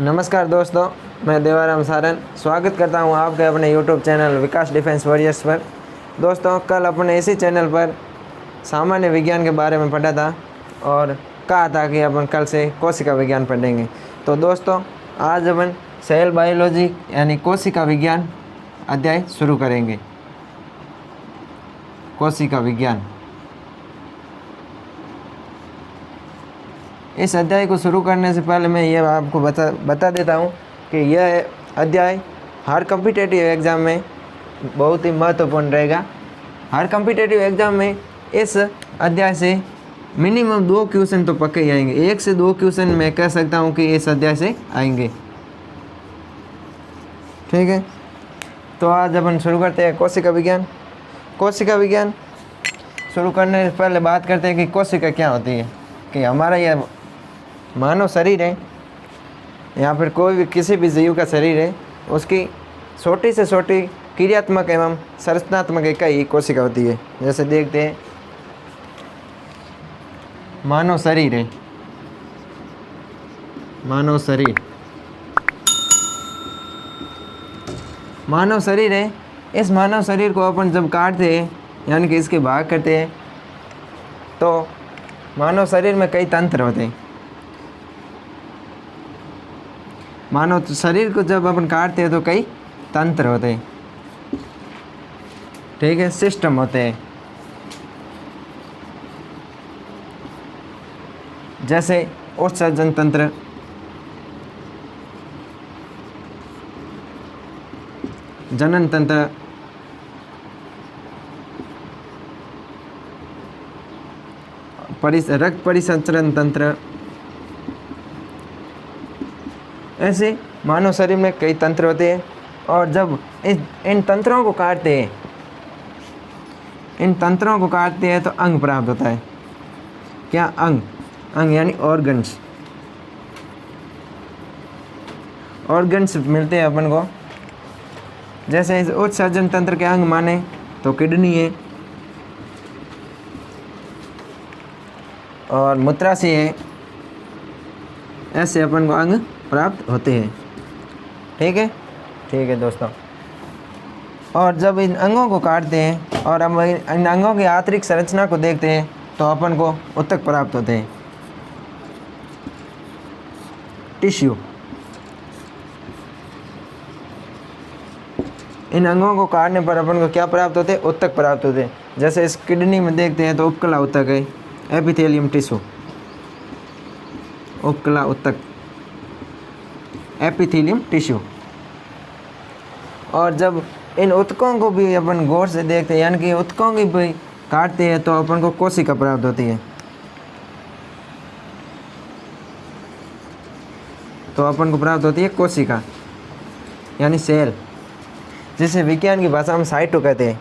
नमस्कार दोस्तों, मैं देवाराम सारन स्वागत करता हूं आपके अपने YouTube चैनल विकास डिफेंस वॉरियर्स पर। दोस्तों, कल अपने इसी चैनल पर सामान्य विज्ञान के बारे में पढ़ा था और कहा था कि अपन कल से कोशिका विज्ञान पढ़ेंगे। तो दोस्तों, आज अपन सेल बायोलॉजी यानी कोशिका विज्ञान अध्याय शुरू करेंगे। कोशिका विज्ञान, इस अध्याय को शुरू करने से पहले मैं ये आपको बता देता हूँ कि यह अध्याय हर कॉम्पिटिटिव एग्ज़ाम में बहुत ही महत्वपूर्ण रहेगा। हर कॉम्पिटिटिव एग्ज़ाम में इस अध्याय से मिनिमम 2 क्वेश्चन तो पक्के ही आएंगे। 1 से 2 क्वेश्चन मैं कह सकता हूँ कि इस अध्याय से आएंगे। ठीक है, तो आज अपन शुरू करते हैं कोशिका विज्ञान। कोशिका विज्ञान शुरू करने से पहले बात करते हैं कि कोशिका क्या होती है। कि हमारा यह मानव शरीर है या फिर कोई भी किसी भी जीव का शरीर है, उसकी छोटी से छोटी क्रियात्मक एवं संरचनात्मक इकाई कोशिका होती है। जैसे देखते हैं, मानव शरीर है, मानव शरीर है। इस मानव शरीर को अपन जब काटते हैं यानी कि इसके भाग करते हैं तो मानव शरीर में कई तंत्र होते हैं। मानव शरीर को जब अपन काटते हैं तो कई तंत्र होते हैं। ठीक है, सिस्टम होते हैं। जैसे उत्सर्जन तंत्र, जनन तंत्र, रक्त परिसंचरण तंत्र। ऐसे मानव शरीर में कई तंत्र होते हैं और जब इन तंत्रों को काटते हैं तो अंग प्राप्त होता है। क्या? अंग यानी ऑर्गन्स मिलते हैं अपन को। जैसे इस उत्सर्जन तंत्र के अंग माने तो किडनी है और मूत्राशय है। ऐसे अपन को अंग प्राप्त होते हैं। ठीक है दोस्तों। और जब इन अंगों को काटते हैं और हम इन अंगों की आंतरिक संरचना को देखते हैं तो अपन को ऊतक प्राप्त होते हैं, टिश्यू। इन अंगों को काटने पर अपन को क्या प्राप्त होते हैं? ऊतक प्राप्त होते हैं। जैसे इस किडनी में देखते हैं तो उपकला ऊतक है, एपिथेलियम टिश्यू, उपकला ऊतक, एपिथेलियम टिश्यू। और जब इन ऊतकों को भी अपन गौर से देखते हैं यानी कि ऊतकों की भी काटते हैं तो अपन को कोशिका प्राप्त होती है। तो अपन को प्राप्त होती है कोशिका यानी सेल, जिसे विज्ञान की भाषा में साइटो कहते हैं।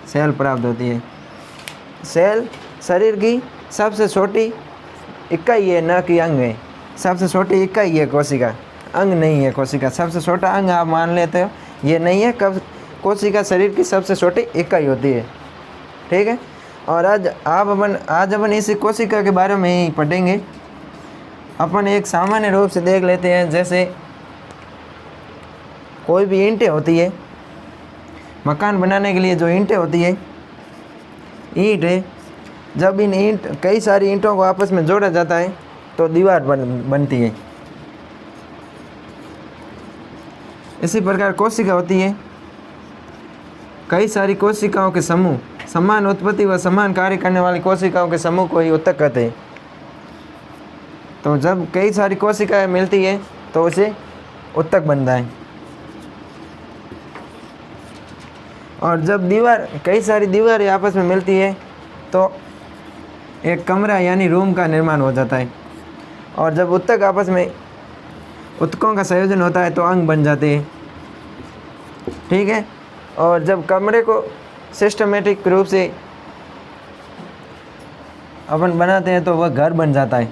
सेल प्राप्त होती है। सेल शरीर की सबसे छोटी इकाई है, न कि अंग है। सबसे छोटी इकाई है कोशिका, अंग नहीं है कोशिका। सबसे छोटा अंग आप मान लेते हो, ये नहीं है। कब कोशिका शरीर की सबसे छोटी इकाई होती है। ठीक है, और आज अपन इसी कोशिका के बारे में ही पढ़ेंगे। अपन एक सामान्य रूप से देख लेते हैं। जैसे कोई भी ईंटें होती है, मकान बनाने के लिए जो ईंटें होती है, ईंट है। जब कई सारी ईंटों को आपस में जोड़ा जाता है तो दीवार बनती है। इसी प्रकार कोशिका होती है। कई सारी कोशिकाओं के समूह, समान उत्पत्ति व समान कार्य करने वाली कोशिकाओं के समूह को ही ऊतक कहते हैं। तो जब कई सारी कोशिकाएं मिलती है तो उसे ऊतक बनता है। और जब कई सारी दीवारें आपस में मिलती है तो एक कमरा यानी रूम का निर्माण हो जाता है। और जब ऊतकों का संयोजन होता है तो अंग बन जाते हैं। ठीक है, और जब कमरे को सिस्टमेटिक रूप से अपन बनाते हैं तो वह घर बन जाता है।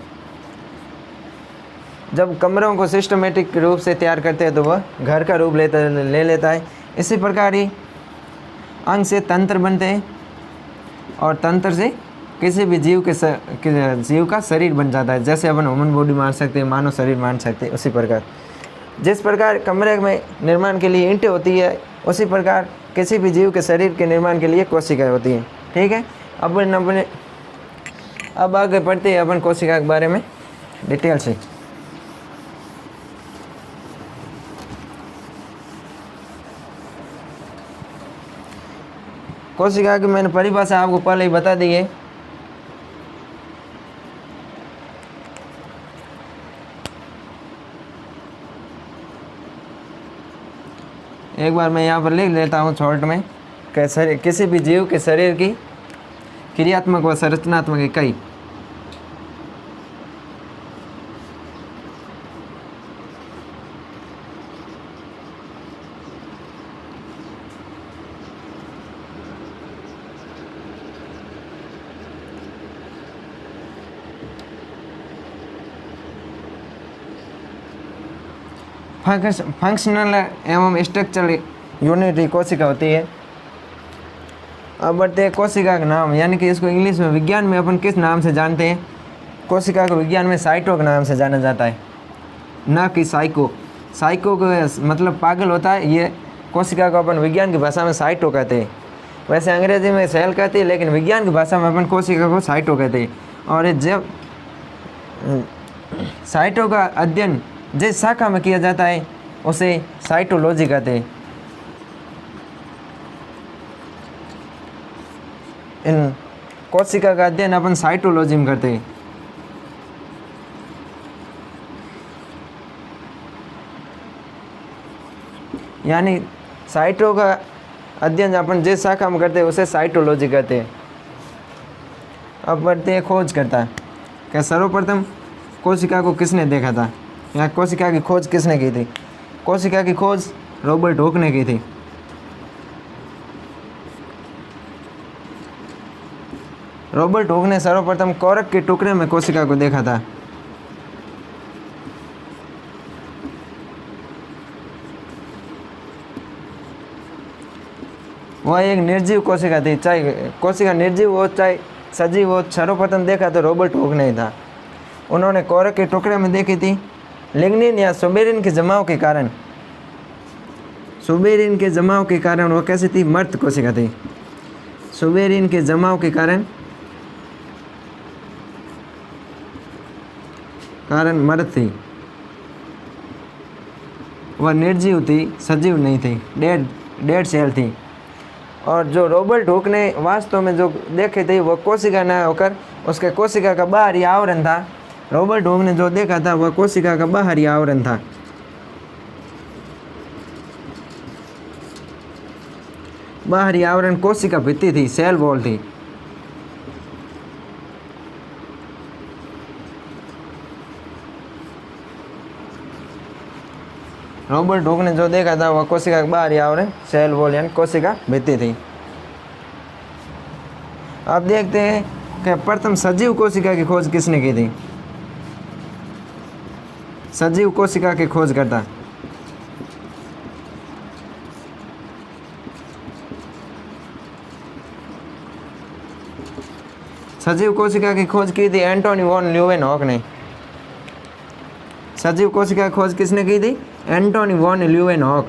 जब कमरों को सिस्टमेटिक रूप से तैयार करते हैं तो वह घर का रूप ले लेता है। इसी प्रकार ही अंग से तंत्र बनते हैं और तंत्र से किसी भी जीव के जीव का शरीर बन जाता है। जैसे अपन ह्यूमन बॉडी मान सकते हैं, मानव शरीर मान सकते हैं, उसी प्रकार जिस प्रकार कमरे में निर्माण के लिए ईंटें होती है, उसी प्रकार किसी भी जीव के शरीर के निर्माण के लिए कोशिकाएं होती हैं। ठीक है, अब आगे बढ़ते हैं अपन कोशिका के बारे में डिटेल से। कोशिका की मैंने परिभाषा आपको पहले ही बता दी है। एक बार मैं यहाँ पर लिख लेता हूँ शॉर्ट में कि किसी भी जीव के शरीर की क्रियात्मक व संरचनात्मक इकाई फंक्शनल एवं स्ट्रक्चरल यूनिट कोशिका होती है। अब बढ़ते हैं कोशिका का नाम, यानी कि इसको इंग्लिश में विज्ञान में अपन किस नाम से जानते हैं। कोशिका को विज्ञान में साइटो के नाम से जाना जाता है, ना कि साइको। साइको को मतलब पागल होता है, ये कोशिका को अपन विज्ञान की भाषा में साइटो कहते हैं। वैसे अंग्रेजी में सेल कहते हैं, लेकिन विज्ञान की भाषा में अपन कोशिका को साइटो कहते हैं। और जब साइटो का अध्ययन जिस शाखा में किया जाता है उसे साइटोलॉजी कहते हैं। इन कोशिका का अध्ययन अपन साइटोलॉजी में करते हैं। यानी साइटो का अध्ययन अपन जिस शाखा में करते हैं उसे साइटोलॉजी कहते हैं। अब बढ़ते हैं खोज करता है क्या सर्वप्रथम कोशिका को किसने देखा था, या कोशिका की खोज किसने की थी। कोशिका की खोज रॉबर्ट हुक ने की थी। रॉबर्ट हुक ने सर्वप्रथम कोरक के टुकड़े में कोशिका को देखा था। वह एक निर्जीव कोशिका थी, चाहे कोशिका निर्जीव हो चाहे सजीव हो, सर्वप्रथम देखा तो रॉबर्ट हुक ने ही था। उन्होंने कोरक के टुकड़े में देखी थी। लिग्निन या सुबेरिन के जमाव के कारण वो कैसी थी, मर्त कोशिका थी। सुबेरिन के जमाव के कारण मर्त थी। वह निर्जीव थी, सजीव नहीं थी, डेड सेल थी। और जो रॉबर्ट हुक ने वास्तव में जो देखे थे वो कोशिका न होकर उसके कोशिका का बाहरी आवरण था। रॉबर्ट हुक ने जो देखा था वह कोशिका का बाहरी आवरण था। बाहरी आवरण कोशिका भित्ति थी, सेल वॉल थी। रॉबर्ट हुक ने जो देखा था वह कोशिका का बाहरी आवरण सेल वॉल यानी कोशिका भित्ति थी। अब देखते हैं कि प्रथम सजीव कोशिका की खोज किसने की थी। सजीव कोशिका की खोज करता सजीव कोशिका की खोज की थी एंटोनी वॉन ल्यूवेनहॉक ने। सजीव कोशिका की खोज किसने की थी, एंटोनी वॉन ल्यूवेनहॉक।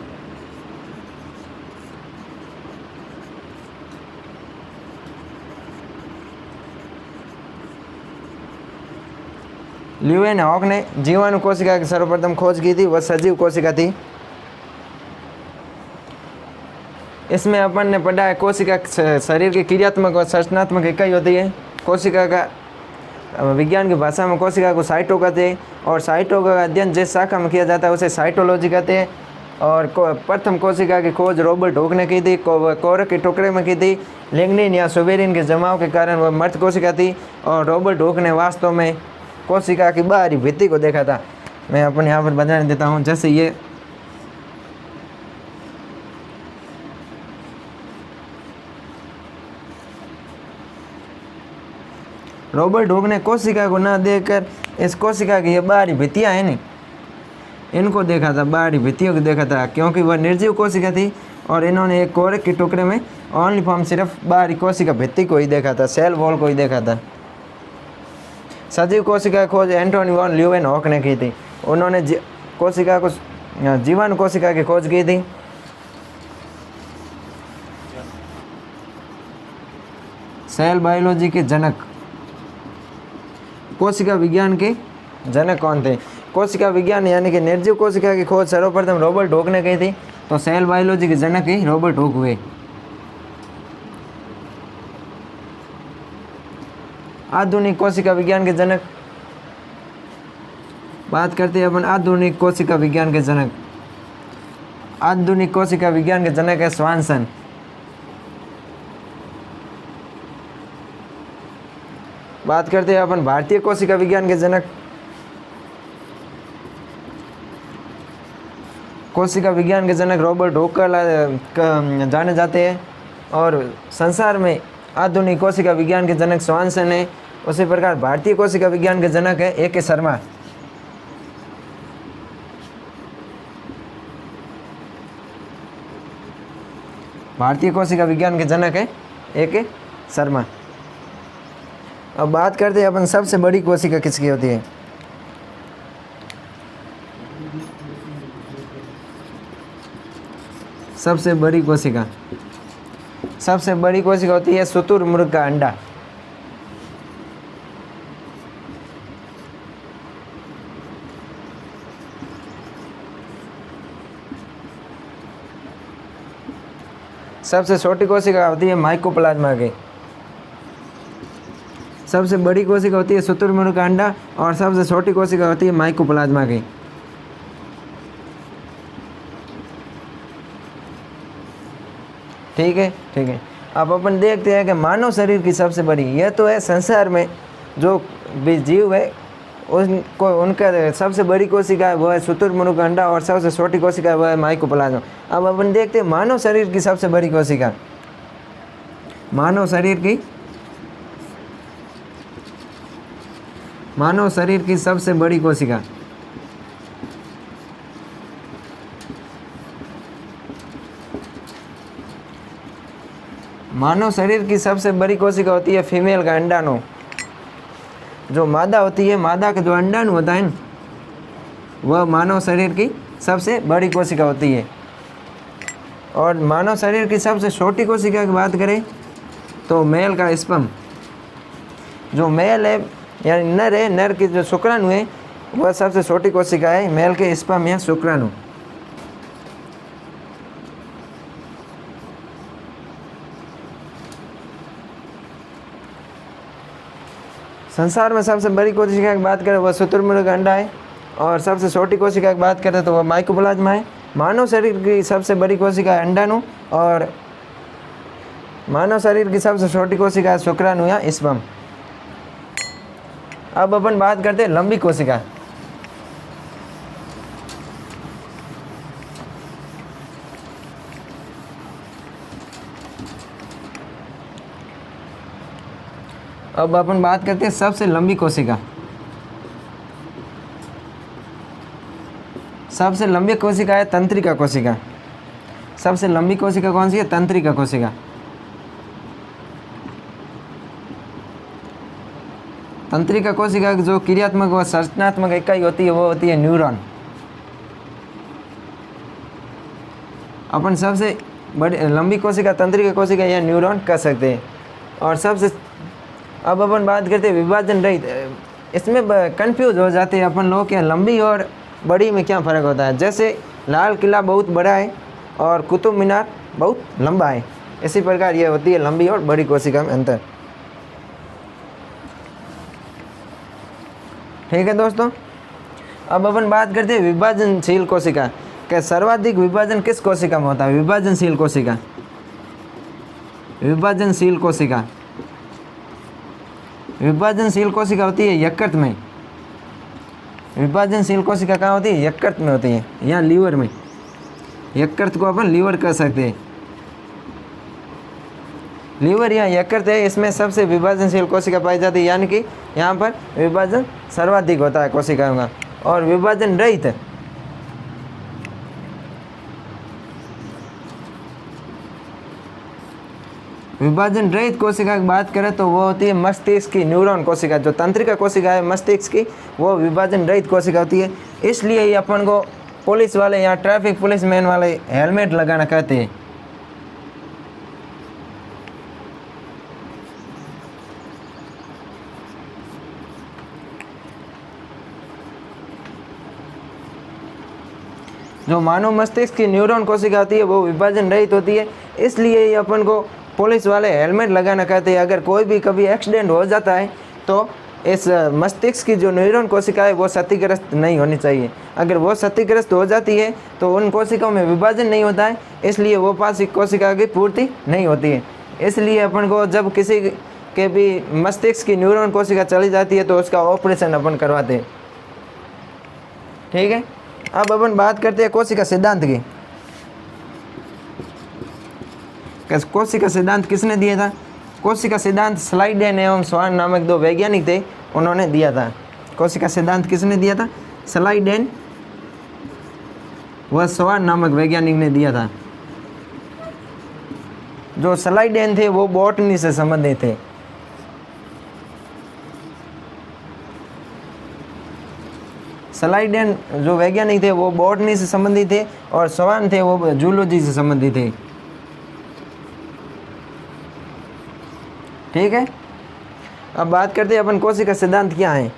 ल्यूवेनहॉक ने जीवाणु कोशिका की सर्वप्रथम खोज की थी, वह सजीव कोशिका थी। इसमें अपन ने पढ़ा है कोशिका शरीर की क्रियात्मक और संरचनात्मक इकाई होती है। कोशिका का विज्ञान की भाषा में कोशिका को साइटो कहते हैं, और साइटो का अध्ययन जिस शाखा में किया जाता है उसे साइटोलॉजी कहते हैं। और प्रथम कोशिका की खोज रॉबर्ट हुक ने की थी, कोरक के टुकड़े में की थी। लिग्निन या सुबेरिन के जमाव के कारण वह मर्त कोशिका थी, और रॉबर्ट हुक ने वास्तव में कोशिका की बाहरी भित्ति को देखा था। मैं अपन यहाँ पर बताने देता हूँ। जैसे ये रॉबर्ट हुक ने कोशिका को ना देखकर इस कोशिका की ये बाहरी भित्तियाँ हैं नहीं, इनको देखा था, बाहरी भित्तियों को देखा था, क्योंकि वह निर्जीव कोशिका थी और इन्होंने एक कोरे के टुकड़े में ओनली फॉर्म सिर्फ बाहरी कोशिका भित्ति को ही देखा था, सेल वॉल को ही देखा था। सजीव कोशिका की खोज एंटोनी वॉन ल्यूवेनहॉक ने की थी। उन्होंने कोशिका को जीवाणु कोशिका की खोज की थी। सेल बायोलॉजी के जनक, कोशिका विज्ञान के जनक कौन थे? कोशिका विज्ञान यानी कि निर्जीव कोशिका की खोज सर्वप्रथम रॉबर्ट हुक ने की थी, तो सेल बायोलॉजी के जनक ही रॉबर्ट हुक हुए। आधुनिक कोशिका विज्ञान के जनक, बात करते हैं अपन आधुनिक कोशिका विज्ञान के जनक। आधुनिक कोशिका विज्ञान के जनक है स्वानसन। बात करते हैं अपन भारतीय कोशिका विज्ञान के जनक। कोशिका विज्ञान के जनक रॉबर्ट हुक जाने जाते हैं, और संसार में आधुनिक कोशिका विज्ञान के जनक स्वानसन है। उसी प्रकार भारतीय कोशिका विज्ञान के जनक है A.K. शर्मा। भारतीय कोशिका विज्ञान के जनक है A.K. शर्मा। अब बात करते हैं अपन सबसे बड़ी कोशिका किसकी होती है? सबसे बड़ी कोशिका, सबसे बड़ी कोशिका होती है शुतुरमुर्ग का अंडा। सबसे छोटी कोशिका होती है माइकोप्लाज्मा की। सबसे बड़ी कोशिका होती है शुतुरमुर्ग का अंडा, और सबसे छोटी कोशिका होती है माइकोप्लाज्मा की। ठीक है, ठीक है। अब अपन देखते हैं कि मानव शरीर की सबसे बड़ी, यह तो है संसार में जो भी जीव है उनको उनका सबसे बड़ी कोशिका है वो है शुतुरमुर्ग का अंडा, और सबसे छोटी कोशिका है वो है माइकोप्लाज्मा। अब अपन देखते हैं मानव शरीर की सबसे बड़ी कोशिका। मानव शरीर की सबसे बड़ी कोशिका, मानव शरीर की सबसे बड़ी कोशिका होती है फीमेल का अंडाणु। जो मादा होती है, मादा का जो अंडाणु होता है वह मानव शरीर की सबसे बड़ी कोशिका होती है। और मानव शरीर की सबसे छोटी कोशिका की बात करें तो मेल का स्पर्म। जो मेल है यानी नर है, नर की जो शुक्राणु है वह सबसे छोटी कोशिका है, मेल के स्पर्म या शुक्राणु। संसार में सबसे बड़ी कोशिका की बात करें वह शुतुरमुर्ग का अंडा है, और सबसे छोटी कोशिका की बात करें तो वह माइकोप्लाज्मा है। मानव शरीर की सबसे बड़ी कोशिका है अंडाणु, और मानव शरीर की सबसे छोटी कोशिका है शुक्राणु या स्पर्म। अब अपन बात करते हैं लंबी कोशिका। अब अपन बात करते हैं सबसे लंबी कोशिका। सबसे लंबी कोशिका है तंत्रिका कोशिका। सबसे लंबी कोशिका कौन सी है? तंत्रिका कोशिका। तंत्रिका कोशिका की जो क्रियात्मक व संरचनात्मक इकाई होती है वो होती है न्यूरॉन। अपन सबसे बड़ी लंबी कोशिका तंत्रिका कोशिका या न्यूरॉन कह सकते हैं। और सबसे अब अपन बात करते हैं विभाजन रहित। इसमें कंफ्यूज हो जाते हैं अपन लोग कि लंबी और बड़ी में क्या फ़र्क होता है। जैसे लाल किला बहुत बड़ा है और कुतुब मीनार बहुत लंबा है, इसी प्रकार ये होती है लंबी और बड़ी कोशिका में अंतर। ठीक है दोस्तों, अब अपन बात करते हैं विभाजनशील कोशिका। क्या सर्वाधिक विभाजन किस कोशिका में होता है? विभाजनशील कोशिका। विभाजनशील कोशिका, विभाजनशील कोशिका होती है यकृत में। विभाजनशील कोशिका कहाँ होती है? यकृत में होती है या लीवर में। यकृत को अपन लीवर कह सकते हैं। लीवर या यकृत है, इसमें सबसे विभाजनशील कोशिका पाई जाती है, यानी कि यहाँ पर विभाजन सर्वाधिक होता है कोशिकाओं का। और विभाजन रहित, विभाजन रहित कोशिका की बात करें तो वो होती है मस्तिष्क की न्यूरॉन कोशिका। जो तंत्रिका कोशिका है मस्तिष्क की, वो विभाजन रहित कोशिका होती है। इसलिए ये अपन को पुलिस वाले या ट्रैफिक पुलिस मैन वाले हेलमेट लगाना कहते हैं। जो मानव मस्तिष्क की न्यूरॉन कोशिका होती है वो विभाजन रहित होती है, इसलिए ये अपन को पुलिस वाले हेलमेट लगाना कहते हैं। अगर कोई भी कभी एक्सीडेंट हो जाता है तो इस मस्तिष्क की जो न्यूरॉन कोशिका है वो क्षतिग्रस्त नहीं होनी चाहिए। अगर वो क्षतिग्रस्त हो जाती है तो उन कोशिकाओं में विभाजन नहीं होता है, इसलिए वो पासिक कोशिका की पूर्ति नहीं होती है। इसलिए अपन को जब किसी के भी मस्तिष्क की न्यूरॉन कोशिका चली जाती है तो उसका ऑपरेशन अपन करवाते हैं। ठीक है, अब अपन बात करते हैं कोशिका सिद्धांत की। कोशिका सिद्धांत किसने दिया था? कोशिका सिद्धांत स्लाइडेन एवं स्वान नामक दो वैज्ञानिक थे, उन्होंने दिया था। कोशिका सिद्धांत किसने दिया था? स्लाइडेन व स्वान नामक वैज्ञानिक ने दिया था। जो स्लाइडेन थे वो बॉटनी से संबंधित थे। स्लाइडेन जो वैज्ञानिक थे वो बॉटनी से संबंधित थे और स्वान थे वो जूलॉजी से संबंधित थे। ठीक है, अब बात करते हैं अपन कोशिका सिद्धांत क्या है।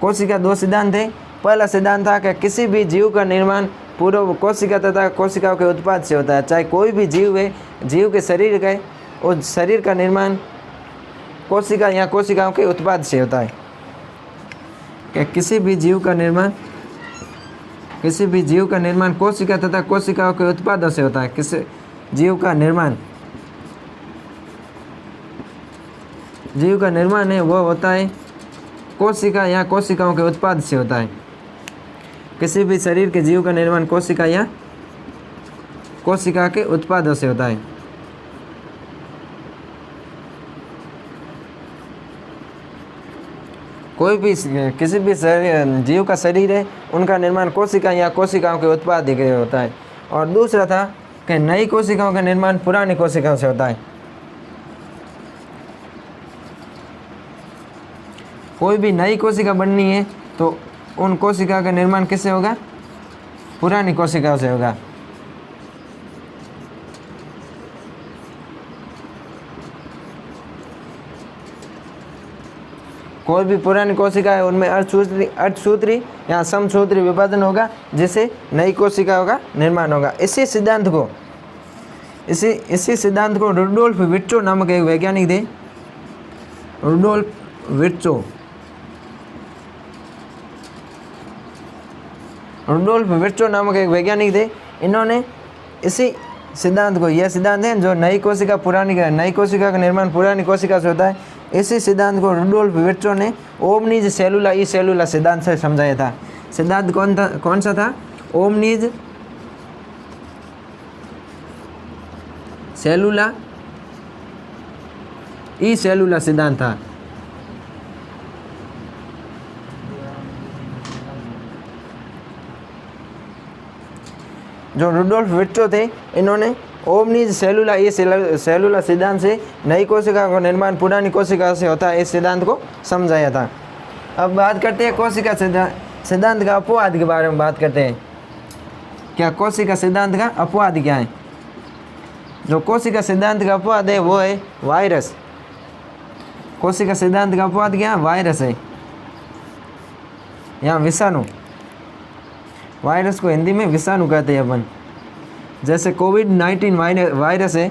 कोशिका दो सिद्धांत है। पहला सिद्धांत था कि किसी भी जीव का निर्माण पूर्व कोशिका तथा कोशिकाओं के उत्पाद से होता है। चाहे कोई भी जीव है, जीव के शरीर का उस शरीर का निर्माण कोशिका या कोशिकाओं के उत्पाद से होता है। कि किसी भी जीव का निर्माण कोशिका तथा कोशिकाओं के उत्पादों से होता है। किसी जीव का निर्माण है वो होता है कोशिका या कोशिकाओं के उत्पाद से होता है। किसी भी शरीर के जीव का निर्माण कोशिका या कोशिका के उत्पादों से होता है। कोई भी किसी भी जीव का शरीर है उनका निर्माण कोशिका या कोशिकाओं के उत्पाद के होता है। और दूसरा था कि नई कोशिकाओं का निर्माण पुरानी कोशिकाओं से होता है। कोई भी नई कोशिका बननी है तो उन कोशिका का निर्माण किससे होगा? पुरानी कोशिकाओं से होगा। कोई भी पुरानी कोशिका है उनमें अर्धसूत्री या समसूत्री विभाजन होगा, जिससे नई कोशिकाओं का निर्माण होगा। इसी सिद्धांत को रुडोल्फ विर्चो नामक एक वैज्ञानिक थे। रुडोल्फ विर्चो नामक एक वैज्ञानिक थे। इन्होंने इसी सिद्धांत को, यह सिद्धांत है जो नई कोशिका का निर्माण पुरानी कोशिका से होता है, इसी सिद्धांत को रुडोल्फ विर्चो ने ओमनिज सेलुला ई सेलुला सिद्धांत से समझाया था। सिद्धांत कौन सा था? ओमनिज सेलुला ई सेलुला सिद्धांत था। जो रुडोल्फ विर्चो थे इन्होंने ओमनिज सेलुला ये सेलुला सिद्धांत से नई कोशिका का निर्माण पुरानी कोशिका से होता है, इस सिद्धांत को समझाया था। अब बात करते हैं कोशिका सिद्धांत का अपवाद के बारे में बात करते हैं। क्या कोशिका सिद्धांत का अपवाद क्या है? जो कोशिका सिद्धांत का अपवाद है वो है वायरस। कोशिका सिद्धांत का अपवाद क्या? वायरस है या विषाणु। वायरस को हिंदी में विषाणु कहते हैं अपन। जैसे कोविड-19 वायरस है,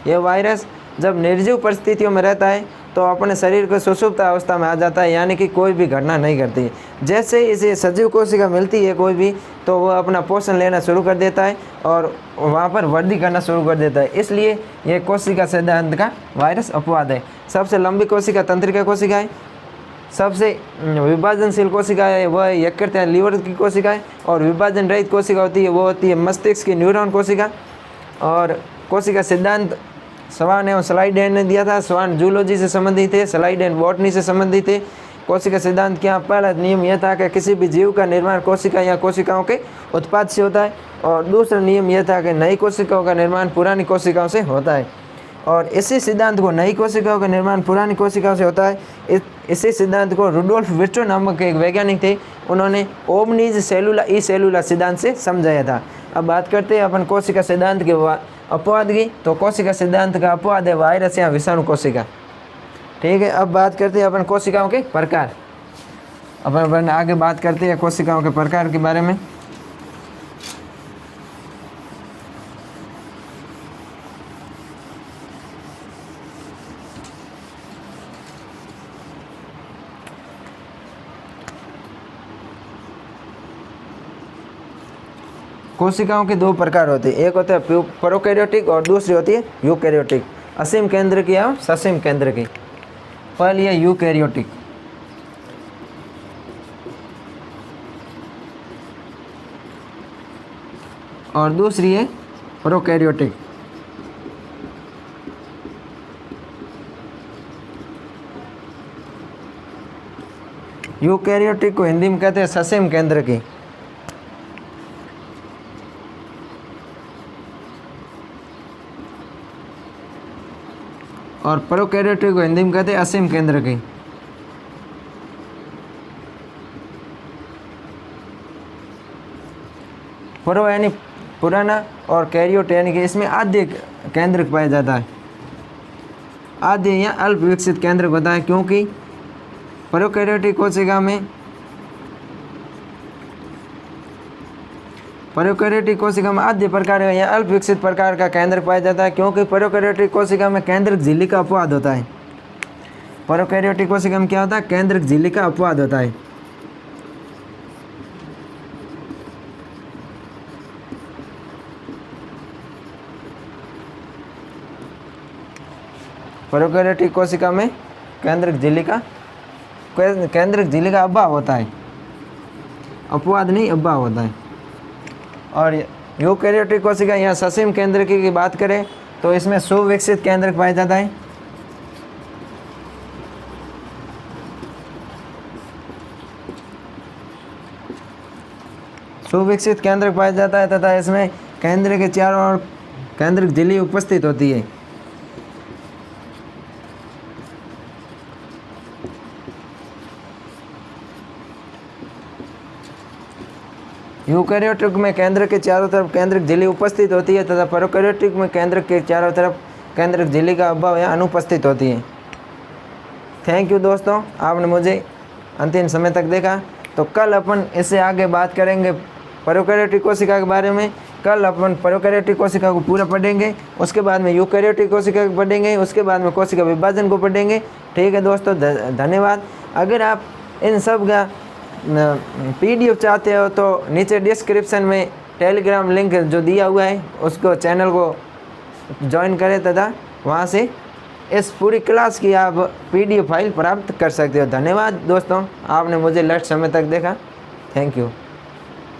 यह वायरस जब निर्जीव परिस्थितियों में रहता है तो अपने शरीर को सुषुप्त अवस्था में आ जाता है, यानी कि कोई भी घटना नहीं करती है। जैसे इसे सजीव कोशिका मिलती है कोई भी, तो वह अपना पोषण लेना शुरू कर देता है और वहाँ पर वृद्धि करना शुरू कर देता है। इसलिए यह कोशिका सिद्धांत का वायरस अपवाद है। सबसे लंबी कोशिका तंत्रिका कोशिका है। सबसे विभाजनशील कोशिका है वह यकृत या लीवर की कोशिका है। और विभाजन रहित कोशिका होती है वो होती है मस्तिष्क की न्यूरॉन कोशिका। और कोशिका सिद्धांत स्वान एवं स्लाइडेन ने दिया था। स्वान जूलॉजी से संबंधित थे, स्लाइडेन बॉटनी से संबंधित थे। कोशिका सिद्धांत के यहाँ पहला नियम यह था कि किसी भी जीव का निर्माण कोशिका या कोशिकाओं के उत्पाद से होता है। और दूसरा नियम यह था कि नई कोशिकाओं का निर्माण पुरानी कोशिकाओं से होता है। और इसी सिद्धांत को नई कोशिकाओं का निर्माण पुरानी कोशिकाओं से होता है। इसी सिद्धांत को रुडोल्फ विर्चो नामक एक वैज्ञानिक थे, उन्होंने ओमनीज सेलुला ई सेलुला सिद्धांत से समझाया था। अब बात करते हैं अपन कोशिका सिद्धांत के अपवाद की। तो कोशिका सिद्धांत का अपवाद है वायरस या विषाणु कोशिका। ठीक है, अब बात करते हैं अपन कोशिकाओं के प्रकार। अपन आगे बात करते हैं कोशिकाओं के प्रकार के बारे में। कोशिकाओं के दो प्रकार होते हैं, एक होता है प्रोकैरियोटिक और दूसरी होती है यूकैरियोटिक। असीम केंद्र की और ससीम केंद्र की। पहली है यूकैरियोटिक। और दूसरी है प्रोकैरियोटिक। यूकैरियोटिक को हिंदी में कहते हैं ससीम केंद्र की। और प्रोकैरियोटिक को हिंदी में कहते हैं असीम केंद्र की। प्रो यानी पुराना और कैरियोट यानी कि इसमें आद्य केंद्रक पाया जाता है। आद्य या अल्प विकसित केंद्रक होता है, क्योंकि प्रोकैरियोटिक कोशिका में आद्य प्रकार या अल्प विकसित प्रकार का केंद्र पाया जाता है, क्योंकि प्रोकैरियोटिक कोशिका में केंद्रक झिल्ली का अपवाद होता है। प्रोकैरियोटिक कोशिका में क्या होता है? केंद्रक झिल्ली का अपवाद होता है। प्रोकैरियोटिक कोशिका में केंद्रक झिल्ली का अभाव होता है, अपवाद नहीं अभाव होता है। और यूकैरियोटिक कोशिका या ससीम केंद्र की बात करें तो इसमें सुविकसित केंद्रक पाया जाता है। सुविकसित केंद्रक पाया जाता है तथा इसमें केंद्र के चारों ओर केंद्रक झिल्ली उपस्थित होती है। यूकैरियोटिक में केंद्र के चारों तरफ केंद्रक झिल्ली उपस्थित होती है तथा प्रोकैरियोटिक में केंद्र के चारों तरफ केंद्रक झिल्ली का अभाव या अनुपस्थित होती है। थैंक यू दोस्तों, आपने मुझे अंतिम समय तक देखा। तो कल अपन इससे आगे बात करेंगे प्रोकैरियोटिक कोशिका के बारे में। कल अपन प्रोकैरियोटिक कोशिका को पूरा पढ़ेंगे, उसके बाद में यूकैरियोटिक कोशिका को पढ़ेंगे, उसके बाद में कोशिका विभाजन को पढ़ेंगे। ठीक है दोस्तों, धन्यवाद। अगर आप इन सब का PDF चाहते हो तो नीचे डिस्क्रिप्शन में टेलीग्राम लिंक जो दिया हुआ है उसको चैनल को ज्वाइन करें तथा वहाँ से इस पूरी क्लास की आप PDF फाइल प्राप्त कर सकते हो। धन्यवाद दोस्तों, आपने मुझे लेट समय तक देखा। Thank you.